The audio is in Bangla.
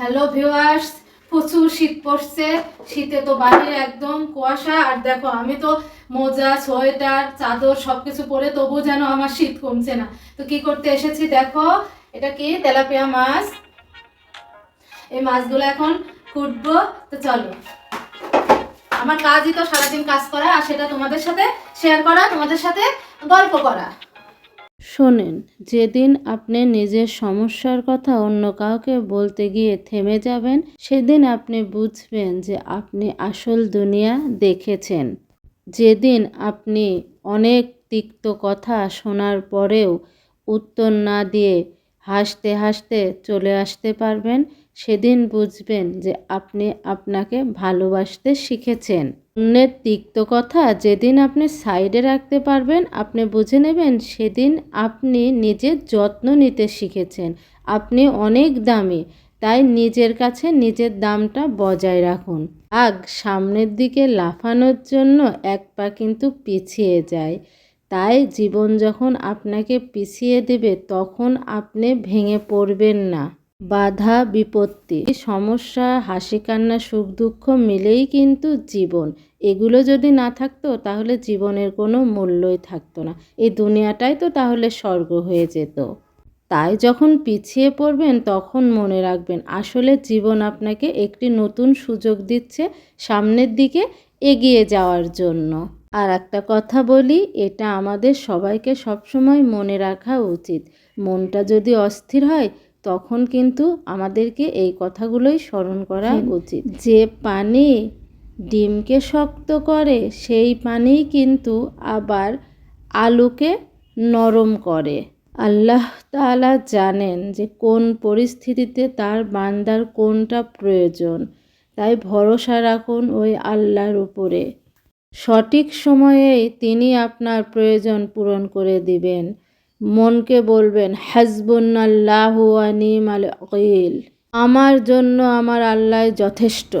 হ্যালো ভিউয়ার্স, প্রচুর শীত পড়ছে। শীতে তো বাইরে একদম কুয়াশা। আর দেখো আমি তো মোজা, সোয়েটার, চাদর সবকিছু পরে, তবু যেন আমার শীত কমছে না। তো কি করতে এসেছি দেখো, এটা কি তেলাপিয়া মাছ। এই মাছগুলো এখন কুটবো। তো চলো, আমার কাজই তো সারাদিন কাজ করা, আর সেটা তোমাদের সাথে শেয়ার করা, তোমাদের সাথে গল্প করা। শোনেন, যেদিন আপনি নিজের সমস্যার কথা অন্য কাউকে বলতে গিয়ে থেমে যাবেন, সেদিন আপনি বুঝবেন যে আপনি আসল দুনিয়া দেখেছেন। যেদিন আপনি অনেক তিক্ত কথা শোনার পরেও উত্তর না দিয়ে হাসতে হাসতে চলে আসতে পারবেন, সেদিন বুঝবেন যে আপনি আপনাকে ভালোবাসতে শিখেছেন। অন্যের তিক্ত কথা যেদিন আপনি সাইডে রাখতে পারবেন, আপনি বুঝে নেবেন সেদিন আপনি নিজের যত্ন নিতে শিখেছেন। আপনি অনেক দামি, তাই নিজের কাছে নিজের দামটা বজায় রাখুন। সামনের দিকে লাফানোর জন্য এক পা কিন্তু পিছিয়ে যায়। তাই জীবন যখন আপনাকে পিছিয়ে দেবে, তখন আপনি ভেঙে পড়বেন না। বাধা বিপত্তি, সমস্যা, হাসি কান্না, সুখ দুঃখ মিলেই কিন্তু জীবন। এগুলো যদি না থাকতো তাহলে জীবনের কোনো মূল্যই থাকতো না। এই দুনিয়াটাই তো তাহলে স্বর্গ হয়ে যেত। তাই যখন পিছিয়ে পড়বেন তখন মনে রাখবেন আসলে জীবন আপনাকে একটি নতুন সুযোগ দিচ্ছে সামনের দিকে এগিয়ে যাওয়ার জন্য। আর একটা কথা বলি, এটা আমাদের সবাইকে সবসময় মনে রাখা উচিত। মনটা যদি অস্থির হয় তখন কিন্তু আমাদেরকে এই কথাগুলোই স্মরণ করা উচিত। যে পানি ডিমকে শক্ত করে, সেই পানিই কিন্তু আবার আলুকে নরম করে। আল্লাহ তাআলা জানেন যে কোন পরিস্থিতিতে তার বান্দার কোনটা প্রয়োজন। তাই ভরসা রাখুন ওই আল্লাহর উপরে। সঠিক সময়েই তিনি আপনার প্রয়োজন পূরণ করে দিবেন। মনকে বলবেন, হাসবুনাল্লাহু ওয়া নি'মাল ওয়াকিল। আমার জন্য আমার আল্লাহ যথেষ্ট।